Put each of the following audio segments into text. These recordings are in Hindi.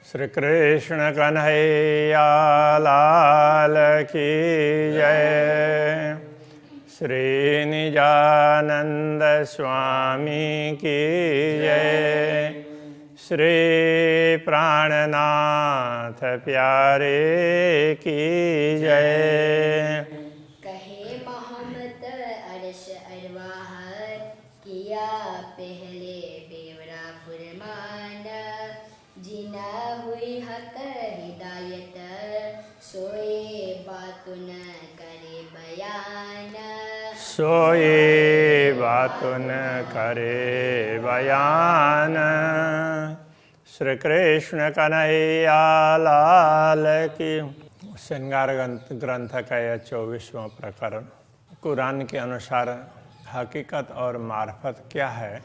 श्री कृष्ण कन्हैया लाल की जय। श्री निजानंद स्वामी की जय। श्री प्राणनाथ प्यारे की जय। कहे मोहम्मद अरश अरवाह किया पहले बेवरा फुरमान, जिना हुई हक हिदायत सोए बात न करे बयान। सोए बात न करे बयान। श्री कृष्ण कन्हैया लाल की। श्रृंगार ग्रंथ का यह 24वां प्रकरण कुरान के अनुसार हकीकत और मार्फत क्या है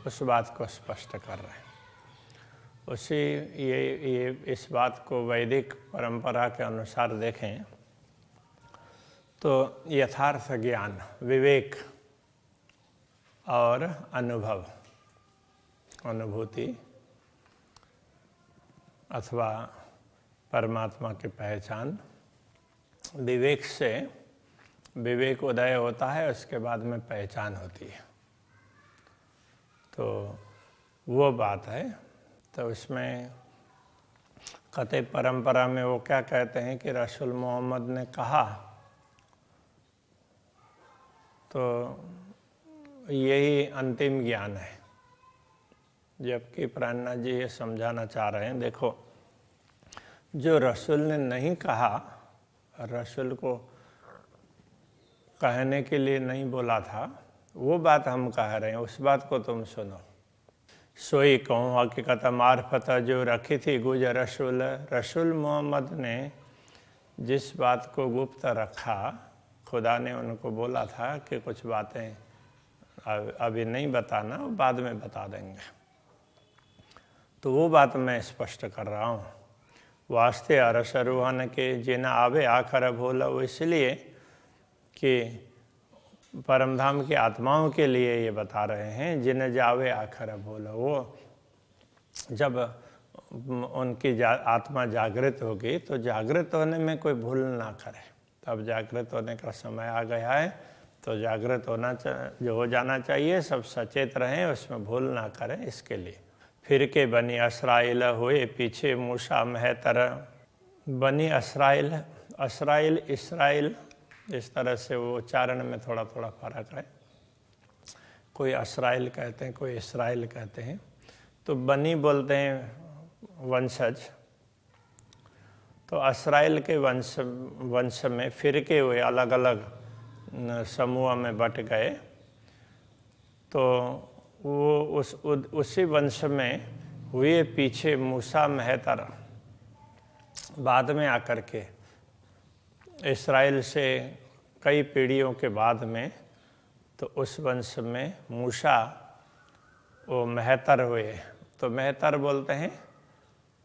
उस बात को स्पष्ट कर रहे हैं। ये इस बात को वैदिक परंपरा के अनुसार देखें तो यथार्थ ज्ञान, विवेक और अनुभूति अथवा परमात्मा की पहचान, विवेक से विवेक उदय होता है, उसके बाद में पहचान होती है। तो वो बात है। तो उसमें कते परंपरा में वो क्या कहते हैं कि रसूल मोहम्मद ने कहा, तो यही अंतिम ज्ञान है। जबकि प्राणनाथ जी ये समझाना चाह रहे हैं, देखो जो रसूल ने नहीं कहा, रसूल को कहने के लिए नहीं बोला था, वो बात हम कह रहे हैं, उस बात को तुम सुनो। सोई कहूँ हकीकत मार्फत जो रखी थी गुज रसूल। रसूल मोहम्मद ने जिस बात को गुप्त रखा, खुदा ने उनको बोला था कि कुछ बातें अभी नहीं बताना, बाद में बता देंगे। तो वो बात मैं स्पष्ट कर रहा हूँ। वास्ते अरस रूहान के जिना आवे आखर भोला, वो इसलिए कि परमधाम की आत्माओं के लिए ये बता रहे हैं, जिन जावे आखर भोला। वो जब उनकी आत्मा जागृत होगी तो जागृत होने में कोई भूल ना करे। तब जागृत होने का समय आ गया है, तो जागृत होना जो हो जाना चाहिए, सब सचेत रहें, उसमें भूल ना करें। इसके लिए फिर के बनी असराइल हुए पीछे मूसा महतर। बनी असराइल, असराइल इसराइल, इस तरह से वो उच्चारण में थोड़ा थोड़ा फर्क है। कोई असराइल कहते हैं, कोई इसराइल कहते हैं। तो बनी बोलते हैं वंशज। तो असराइल के वंश में फिरके हुए, अलग अलग समूह में बट गए। तो वो उसी वंश में हुए पीछे मूसा महतर। बाद में आकर के इस्राएल से कई पीढ़ियों के बाद में तो उस वंश में मूसा वो महतर हुए। तो महतर बोलते हैं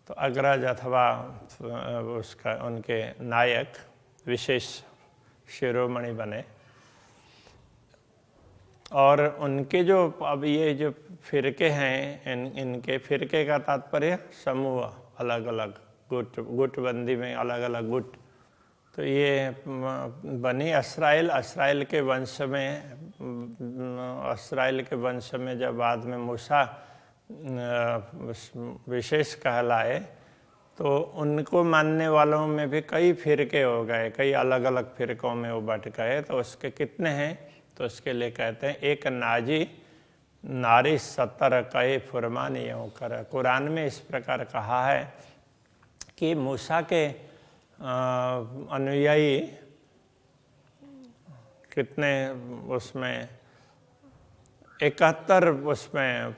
तो अग्रज अथवा उसका उनके नायक, विशेष शिरोमणि बने। और उनके जो अब ये जो फिरके हैं, इनके फिरके का तात्पर्य समूह, अलग अलग गुटबंदी में अलग अलग गुट। तो ये बनी इसराइल, इसराइल के वंश में जब बाद में मूसा विशेष कहलाए, तो उनको मानने वालों में भी कई फिरके हो गए, कई अलग अलग फिरकों में वो बट गए। तो उसके कितने हैं, तो उसके लिए कहते हैं एक नाजी नारी 70 कहे फुरमान यूँ कर। कुरान में इस प्रकार कहा है कि मूसा के अनुयायी कितने, उसमें 71 उसमें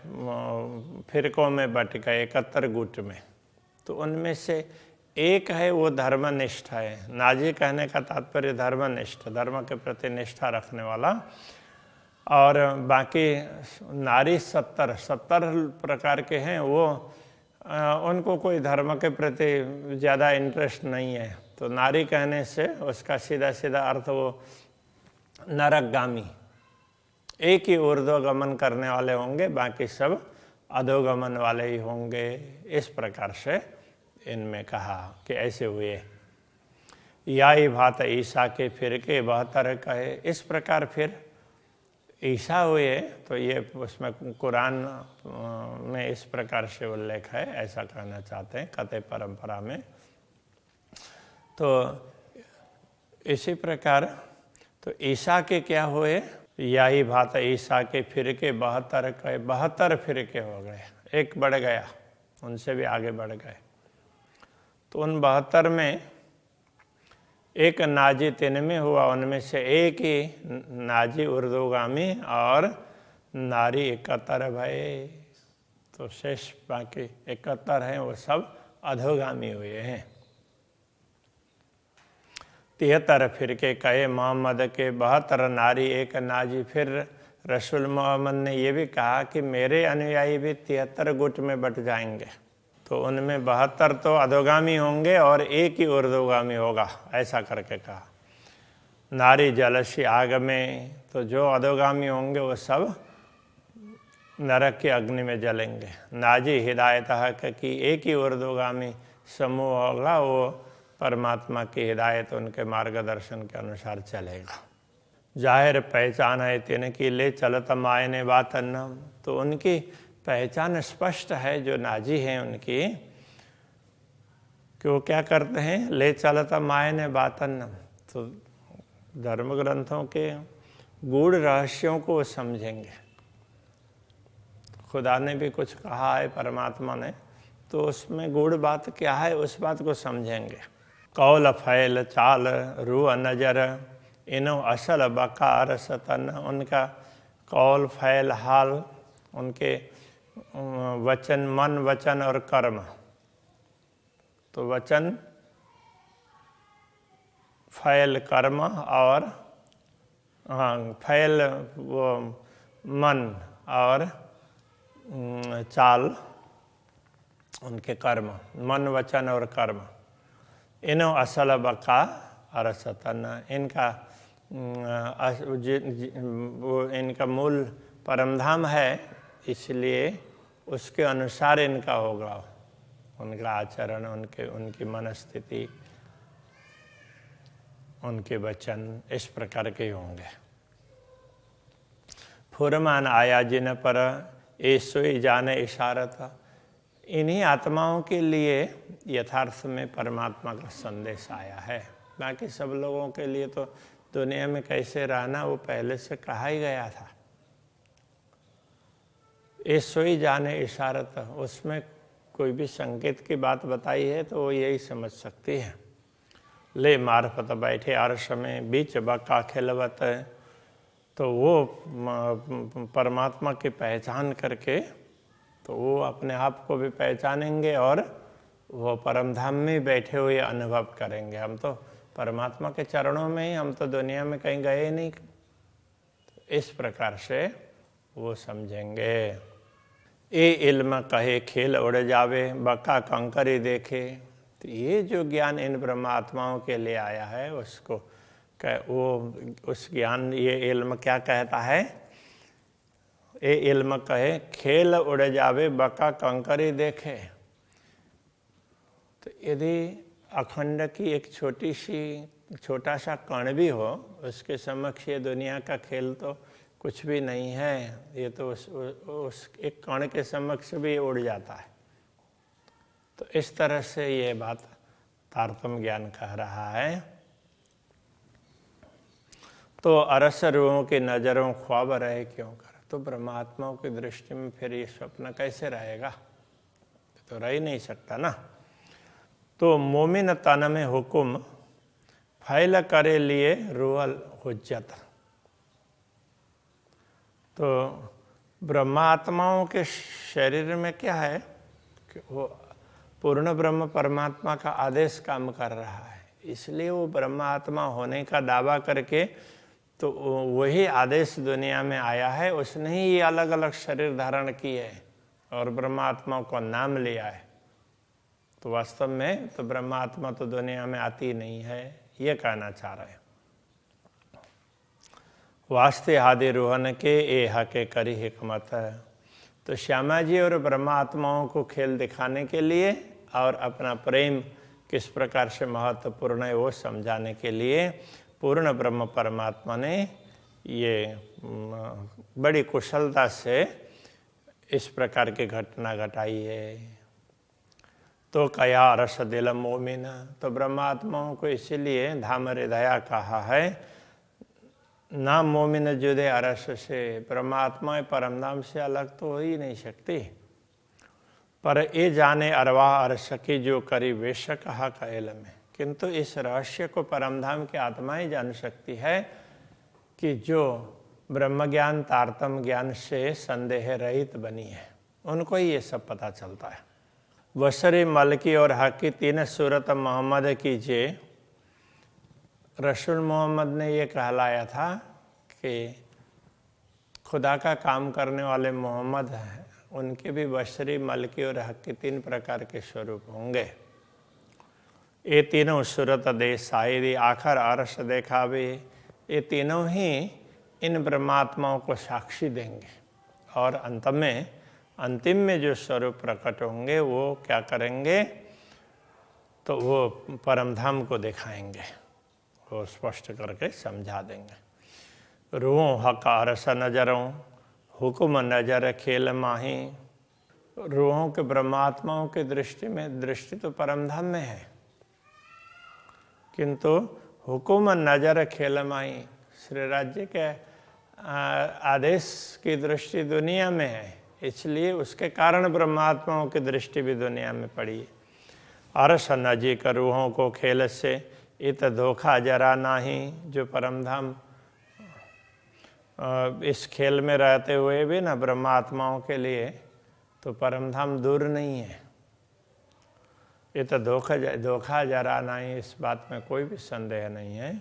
फिरकों में बट गए, 71 गुट में। तो उनमें से एक है वो धर्मनिष्ठ है। नाजी कहने का तात्पर्य धर्मनिष्ठ, धर्म के प्रति निष्ठा रखने वाला। और बाकी नारी 70 प्रकार के हैं, वो उनको कोई धर्म के प्रति ज़्यादा इंटरेस्ट नहीं है। तो नारी कहने से उसका सीधा सीधा अर्थ वो नरकगामी, एक ही ऊर्ध्वगमन करने वाले होंगे, बाकी सब अधोगमन वाले ही होंगे। इस प्रकार से इनमें कहा कि ऐसे हुए। या ही भात ईसा के फिर के 72 कहे। इस प्रकार फिर ईसा हुए, तो ये उसमें कुरान में इस प्रकार से उल्लेख है, ऐसा कहना चाहते हैं कथ्य परंपरा में। तो इसी प्रकार तो ईसा के क्या हुए, या ही भात ईसा के फिर के 72 कहे। 72 फिरके हो गए, एक बढ़ गया, उनसे भी आगे बढ़ गए। तो उन 72 में एक नाजी 3 में हुआ, उनमें से एक ही नाजी उर्दूगामी और नारी 71 भये। तो शेष बाकी 71 हैं वो सब अधोगामी हुए हैं। 73 फिरके कहे मोहम्मद के 72 नारी एक नाजी। फिर रसूल मोहम्मद ने ये भी कहा कि मेरे अनुयायी भी 73 गुट में बट जाएंगे, तो उनमें 72 तो अधोगामी होंगे और एक ही ऊर्ध्वगामी होगा, ऐसा करके कहा। नारी जलसी आग में, तो जो अधोगामी होंगे वो सब नरक की अग्नि में जलेंगे। नाजी हिदायत हक की, एक ही ऊर्ध्वगामी समूह होगा, वो परमात्मा की हिदायत उनके मार्गदर्शन के अनुसार चलेगा। जाहिर पहचान है तिनकी ले चलत मायने बातन। तो उनकी पहचान स्पष्ट है, जो नाजी हैं उनकी, कि वो क्या करते हैं, ले चलता मायने बातन। तो धर्म ग्रंथों के गूढ़ रहस्यों को समझेंगे। खुदा ने भी कुछ कहा है, परमात्मा ने, तो उसमें गूढ़ बात क्या है उस बात को समझेंगे। कौल फैल चाल रूह नजर इनो असल बकार सतन। उनका कौल फैल हाल, उनके वचन, मन वचन और कर्म। तो वचन, फैल कर्म और फैल वो मन और चाल उनके कर्म, मन वचन और कर्म। इनो असल बका अरसतन। इनका वो इनका मूल परमधाम है, इसलिए उसके अनुसार इनका होगा, उनका आचरण, उनकी मनस्थिति, उनके वचन इस प्रकार के होंगे। फुरमान आया जिन पर ए सोई जाने इशारत। इन्हीं आत्माओं के लिए यथार्थ में परमात्मा का संदेश आया है। बाकी सब लोगों के लिए तो दुनिया में कैसे रहना वो पहले से कहा ही गया था। ए सोई जाने इशारत, उसमें कोई भी संकेत की बात बताई है तो वो यही समझ सकती है। ले मार्फत बैठे अर्श में बीच बका खिलवत। तो वो परमात्मा की पहचान करके तो वो अपने आप को भी पहचानेंगे और वो परमधाम में बैठे हुए अनुभव करेंगे। हम तो परमात्मा के चरणों में ही, हम तो दुनिया में कहीं गए नहीं। इस प्रकार से वो समझेंगे। ए इल्म कहे खेल उड़ जावे बका कंकरी देखे। तो ये जो ज्ञान इन ब्रह्मात्माओं के लिए आया है उसको वो उस ज्ञान, ये इल्म क्या कहता है, ए इल्म कहे खेल उड़ जावे बका कंकरी देखे। तो यदि अखंड की एक छोटा सा कण भी हो, उसके समक्ष ये दुनिया का खेल तो कुछ भी नहीं है। ये तो उस एक कण के समक्ष भी उड़ जाता है। तो इस तरह से ये बात तारतम्य ज्ञान कह रहा है। तो अरस रूहों की नज़रों ख्वाब रहे क्यों कर। तो ब्रह्मात्माओं की दृष्टि में फिर ये स्वप्न कैसे रहेगा, तो रह ही नहीं सकता ना। तो मोमिन तन में हुकुम फैल करे लिए रूहल हुज्जत। तो ब्रह्मात्माओं के शरीर में क्या है कि वो पूर्ण ब्रह्म परमात्मा का आदेश काम कर रहा है, इसलिए वो ब्रह्मात्मा होने का दावा करके तो वही आदेश दुनिया में आया है। उसने ही ये अलग अलग शरीर धारण किए है और ब्रह्मात्मा को नाम लिया है। तो वास्तव में तो ब्रह्मात्मा तो दुनिया में आती नहीं है, ये कहना चाह रहे हैं। वास्ते आदि रोहन के ए हके करी हिकमत है। तो श्यामा जी और ब्रह्मात्माओं को खेल दिखाने के लिए और अपना प्रेम किस प्रकार से महत्वपूर्ण है वो समझाने के लिए पूर्ण ब्रह्म परमात्मा ने ये बड़ी कुशलता से इस प्रकार की घटना घटाई है। तो कया रस दिल मोमिन, तो ब्रह्मात्माओं को इसीलिए धाम हृदया कहा है। ना मोमिन जुदे अरस से, परमात्मा परम धाम से अलग तो हो ही नहीं सकती। पर ये जाने अरवाह अरस की जो करी वेश कहा कैल में, किंतु इस रहस्य को परमधाम की आत्मा ही जान सकती है कि जो ब्रह्म ज्ञान तारतम ज्ञान से संदेह रहित बनी है, उनको ही ये सब पता चलता है। बशरी मलकी और हकी तीन सूरत मोहम्मद कीजिए। रसूल मोहम्मद ने ये कहलाया था कि खुदा का काम करने वाले मोहम्मद हैं, उनके भी बशरी मलकी और हकी तीन प्रकार के स्वरूप होंगे। ये तीनों सूरत दे शायरी आखिर अरश देखा भी, ये तीनों ही इन ब्रह्मात्माओं को साक्षी देंगे और अंतिम में जो स्वरूप प्रकट होंगे वो क्या करेंगे, तो वो परमधाम को दिखाएंगे, वो स्पष्ट करके समझा देंगे। रूहों हक अरस नजरों हुक्म नजर खेल माही, रूहों के ब्रह्मात्माओं की दृष्टि तो परमधाम में है, किंतु हुक्म नजर खेल माही, श्री राज्य के आदेश की दृष्टि दुनिया में है, इसलिए उसके कारण ब्रह्मात्माओं की दृष्टि भी दुनिया में पड़ी है। अरस नजी कर रूहों को खेल से इत धोखा जरा नाही, जो परमधाम इस खेल में रहते हुए भी ना ब्रह्मात्माओं के लिए तो परमधाम दूर नहीं है। ये तो धोखा जरा नहीं, इस बात में कोई भी संदेह नहीं है।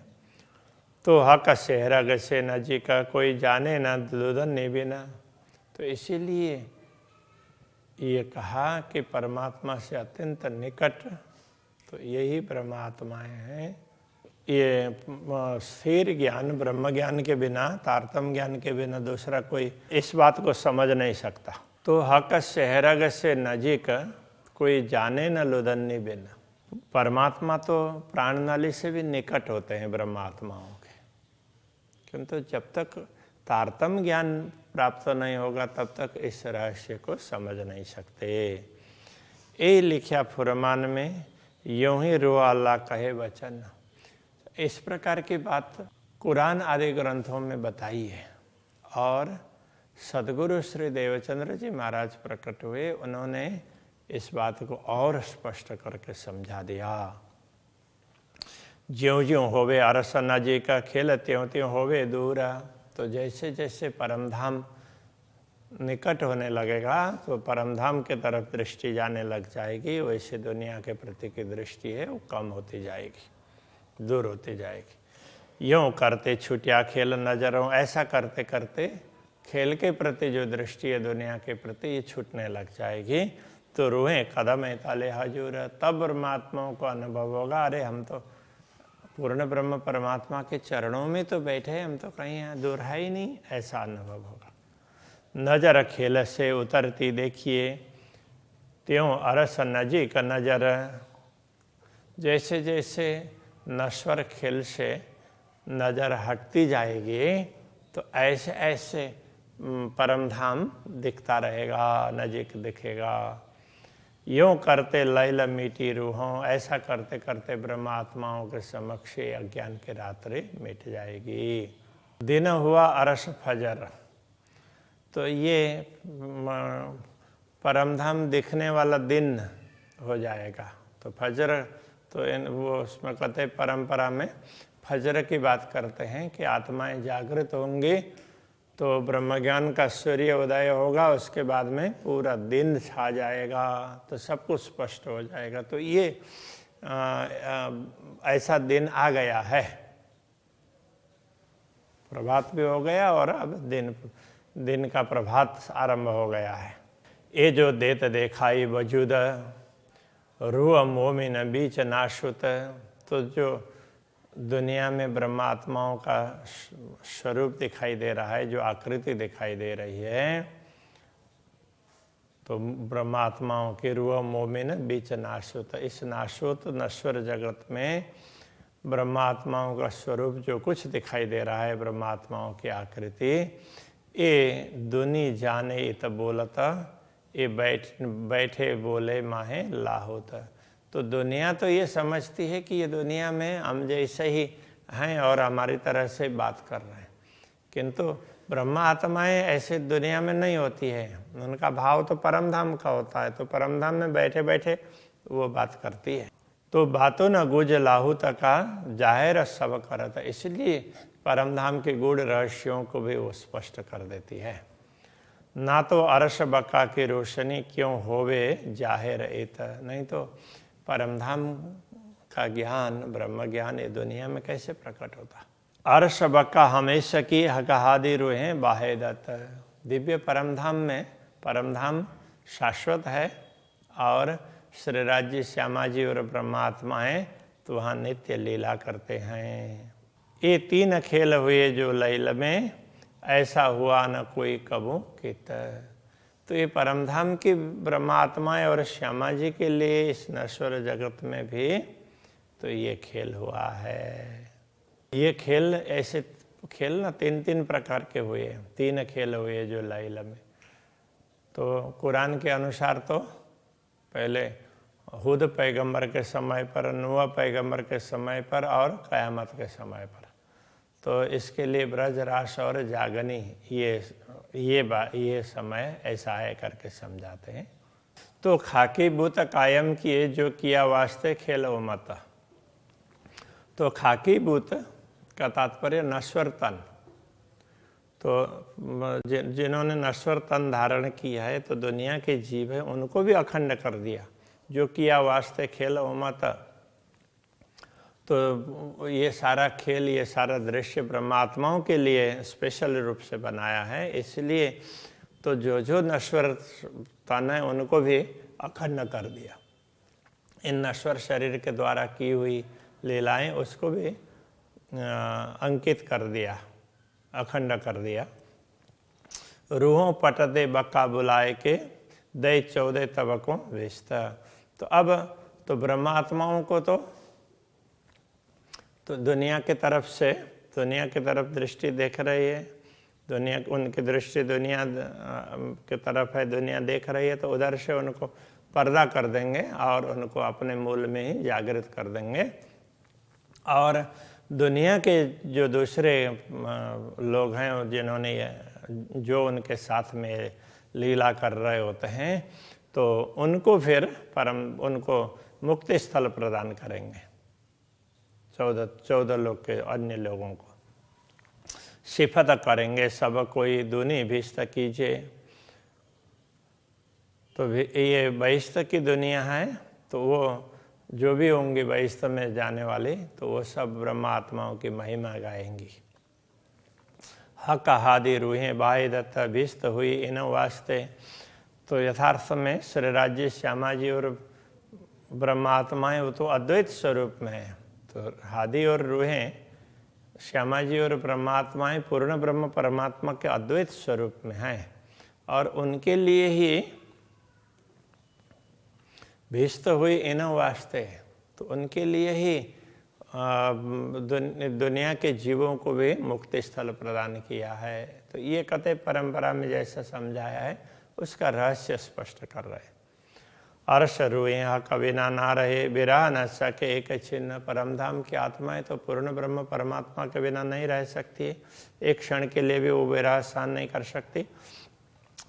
तो हक सेहरग से नजी का कोई जाने ना दुदन नहीं भी ना, तो इसीलिए ये कहा कि परमात्मा से अत्यंत निकट तो यही परमात्माएं हैं। ये स्थिर ज्ञान ब्रह्म ज्ञान के बिना, तारतम ज्ञान के बिना दूसरा कोई इस बात को समझ नहीं सकता। तो हक सेहरग से नजीक कोई जाने न लुदन्नी बिना, परमात्मा तो प्राण नाली से भी निकट होते हैं ब्रह्मात्माओं के, किंतु जब तक तारतम ज्ञान प्राप्त नहीं होगा तब तक इस रहस्य को समझ नहीं सकते। ये लिखा फुरमान में यूं ही रो अल्लाह कहे वचन, इस प्रकार की बात कुरान आदि ग्रंथों में बताई है और सदगुरु श्री देवचंद्र जी महाराज प्रकट हुए, उन्होंने इस बात को और स्पष्ट करके समझा दिया। ज्यों ज्यों होवे अरसना जी का खेल त्यों त्यों होवे दूर, तो जैसे जैसे परमधाम निकट होने लगेगा तो परमधाम के तरफ दृष्टि जाने लग जाएगी, वैसे दुनिया के प्रति की दृष्टि है वो कम होती जाएगी, दूर होती जाएगी। यूँ करते छुटिया खेल नजरों, ऐसा करते करते खेल के प्रति जो दृष्टि है दुनिया के प्रति ये छूटने लग जाएगी। तो रूहें कदम ताले हजूर, तब परमात्माओं को अनुभव होगा, अरे हम तो पूर्ण ब्रह्म परमात्मा के चरणों में तो बैठे, हम तो कहीं यहाँ दूर है ही नहीं, ऐसा अनुभव होगा। नजर खेल से उतरती देखिए त्यों अरस नजीक नजर, जैसे जैसे नश्वर खेल से नजर हटती जाएगी तो ऐसे ऐसे परमधाम दिखता रहेगा, नजीक दिखेगा। यूँ करते लैल मीटी रूहों, ऐसा करते करते ब्रह्मात्माओं के समक्ष अज्ञान की रात्रि मिट जाएगी। दिन हुआ अरस फजर, तो ये परमधाम दिखने वाला दिन हो जाएगा। तो फजर तो वो उसमें कहते परंपरा में फजर की बात करते हैं कि आत्माएं जागृत होंगी तो ब्रह्म ज्ञान का सूर्य उदय होगा, उसके बाद में पूरा दिन छा जाएगा तो सब कुछ स्पष्ट हो जाएगा। तो ये ऐसा दिन आ गया है, प्रभात भी हो गया और अब दिन का प्रभात आरंभ हो गया है। ये जो देत देखाई वजूद रूह मोमिन बीच नाशुत, तो जो दुनिया में ब्रह्मात्माओं का स्वरूप दिखाई दे रहा है, जो आकृति दिखाई दे रही है, तो ब्रह्मात्माओं के रूह मोमिन बीच नाशोत। इस नाशोत नश्वर जगत में ब्रह्मात्माओं का स्वरूप जो कुछ दिखाई दे रहा है, ब्रह्मात्माओं की आकृति, ये दुनी जाने इत बोलता, ये बैठे बोले माहे लाहोत। तो दुनिया तो ये समझती है कि ये दुनिया में हम जैसे ही हैं और हमारी तरह से बात कर रहे हैं, किंतु ब्रह्मा आत्माएं ऐसे दुनिया में नहीं होती है। उनका भाव तो परमधाम का होता है, तो परमधाम में बैठे बैठे वो बात करती है। तो बातों न गुज लाहू तका जाहिर सब करता, इसलिए परमधाम के गूढ़ रहस्यों को भी वो स्पष्ट कर देती है। ना तो अरश बका की रोशनी क्यों होवे जाहिर एत, नहीं तो परमधाम का ज्ञान, ब्रह्म ज्ञान ये दुनिया में कैसे प्रकट होता। अर्श बक्का हमेशा की हकहादी रूहें बाहेदत, दिव्य परमधाम में, परमधाम शाश्वत है और श्री राज्य श्यामा जी और ब्रह्मात्माएं तो वहाँ नित्य लीला करते हैं। ये तीन खेल हुए जो लैल में, ऐसा हुआ न कोई कबू कित। तो ये परमधाम की ब्रह्मात्माएं और श्यामा जी के लिए इस नश्वर जगत में भी तो ये खेल हुआ है। ये खेल, ऐसे खेल ना तीन प्रकार के हुए, तीन खेल हुए जो लैल में। तो कुरान के अनुसार तो पहले हुद पैगंबर के समय पर, नूह पैगंबर के समय पर और क़यामत के समय पर। तो इसके लिए ब्रजरास और जागनी ये समय ऐसा है करके समझाते हैं। तो खाकी बुत कायम किए जो किया वास्ते खेल मत। तो खाकी बुत का तात्पर्य नश्वर तन। तो जिन्होंने नश्वर तन धारण किया है, तो दुनिया के जीव है उनको भी अखंड कर दिया। जो किया वास्ते खेल मत, तो ये सारा खेल, ये सारा दृश्य ब्रह्मात्माओं के लिए स्पेशल रूप से बनाया है। इसलिए तो जो नश्वर तन है उनको भी अखंड कर दिया। इन नश्वर शरीर के द्वारा की हुई लीलाएं उसको भी अंकित कर दिया, अखंड कर दिया। रूहों पटदे बक्का बुलाए के दे 14 तबकों विस्त। तो अब तो ब्रह्मात्माओं को तो दुनिया के तरफ से, दुनिया की तरफ दृष्टि देख रही है, दुनिया, उनकी दृष्टि दुनिया की तरफ है, दुनिया देख रही है, तो उधर से उनको पर्दा कर देंगे और उनको अपने मूल में ही जागृत कर देंगे। और दुनिया के जो दूसरे लोग हैं जिन्होंने जो उनके साथ में लीला कर रहे होते हैं, तो उनको फिर उनको मुक्ति स्थल प्रदान करेंगे। 14 लोग के अन्य लोगों को सिफत करेंगे, सब कोई दुनी भिस्त कीजिए। तो ये बहिष्ठ की दुनिया है, तो वो जो भी होंगी बहिष्ठ में जाने वाली, तो वो सब ब्रह्मात्माओं की महिमा गाएंगी। हक हादी रूहें बाई दत्त भिस्त हुई इन वास्ते। तो यथार्थ में श्री राज्य श्यामा जी और ब्रह्मात्माएं वो तो अद्वैत स्वरूप में है। तो हादी और रूहें श्यामा जी और ब्रह्मात्माएं पूर्ण ब्रह्म परमात्मा के अद्वैत स्वरूप में हैं, और उनके लिए ही भिस्त हुई इन वास्ते। तो उनके लिए ही दुनिया के जीवों को भी मुक्ति स्थल प्रदान किया है। तो ये कथ्य परंपरा में जैसा समझाया है उसका रहस्य स्पष्ट कर रहे। अर्श रूह कभी ना रहे, विरह न सके एक छिन्न। परमधाम की आत्माएं तो पूर्ण ब्रह्म परमात्मा के बिना नहीं रह सकती, एक क्षण के लिए भी वो विरह सहन नहीं कर सकती।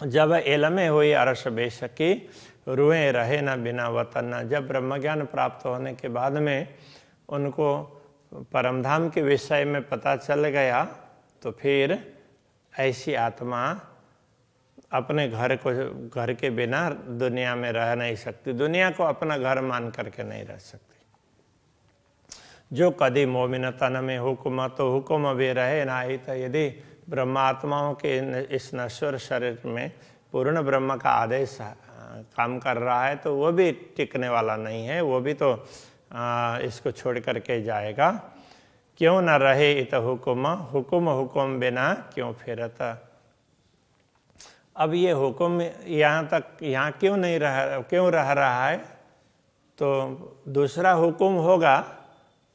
जब एलमे हुई अर्श बेशकी रूहें रहे न बिना वतन। जब ब्रह्म ज्ञान प्राप्त होने के बाद में उनको परमधाम के विषय में पता चल गया, तो फिर ऐसी आत्मा अपने घर के बिना दुनिया में रह नहीं सकती, दुनिया को अपना घर मान करके नहीं रह सकती। जो कदी मोमिन तन में हुक्म, तो हुक्म भी रहे ना ही। तो यदि ब्रह्मात्माओं के इस नश्वर शरीर में पूर्ण ब्रह्म का आदेश काम कर रहा है, तो वो भी टिकने वाला नहीं है, वो भी तो इसको छोड़ करके जाएगा। क्यों न रहे इत हुक्म, हुक्म बिना क्यों फिरत। अब ये हुक्म यहाँ क्यों रह रहा है? तो दूसरा हुक्म होगा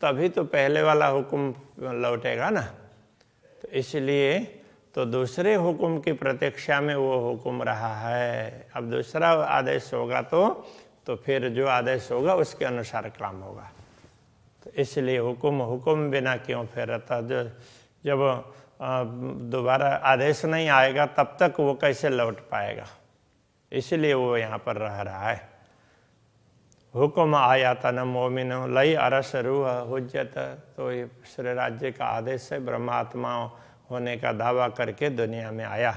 तभी तो पहले वाला हुक्म लौटेगा ना। तो इसलिए तो दूसरे हुक्म की प्रतीक्षा में वो हुक्म रहा है। अब दूसरा आदेश होगा तो फिर जो आदेश होगा उसके अनुसार काम होगा। तो इसलिए हुक्म बिना क्यों फिर रहता? जब दोबारा आदेश नहीं आएगा तब तक वो कैसे लौट पाएगा? इसलिए वो यहाँ पर रह रहा है। हुक्म आया तन मोमिनो लई अरस रूह हुज्जत। तो ये श्री राज्य का आदेश है, ब्रह्मात्मा होने का दावा करके दुनिया में आया।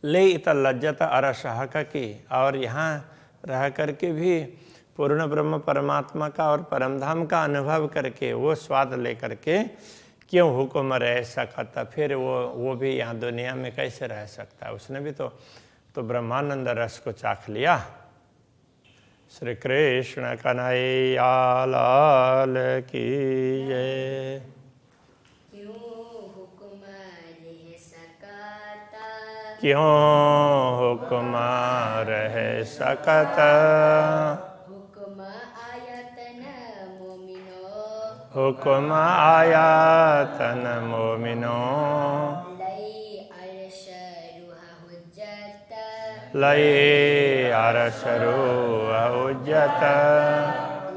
ले इत लज्जत अरस हक की, और यहाँ रह करके भी पूर्ण ब्रह्म परमात्मा का और परमधाम का अनुभव करके वो स्वाद ले करके क्यों हुक्म रह सकता? फिर वो भी यहाँ दुनिया में कैसे रह सकता है? उसने भी तो ब्रह्मानंद रस को चाख लिया। श्री कृष्ण कन्हैया लाल की जय। क्यों हुक्म रह सकता, क्यों हुक्म रह सकता, हुक्म आया तन मोमिनो, हुक्म आया तन मोमिनो, लई अरश रूह हुज्जत, लई अरस रूह हुज्जत,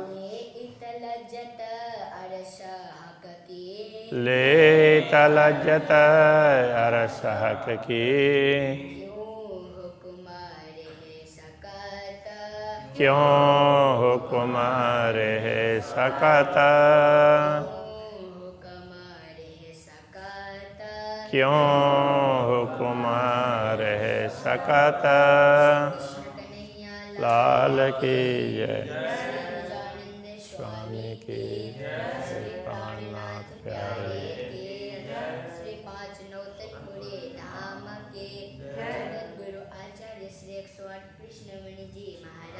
ले इत लज्जत अरश हक की, ले तलज्जत अरस हक की, क्यों हुक्म रह सकता, क्यों हुक्म रह सकता, हुक्म रह सकता, क्यों हुक्म रह सकता। कृष्ण कन्हैया लाल की जय। निजानंद स्वामी की जय। श्री प्राणनाथ प्यारे श्री पाँच नौतनपुरे धाम के जगत गुरु आचार्य श्री 108 कृष्णमणि जी महाराज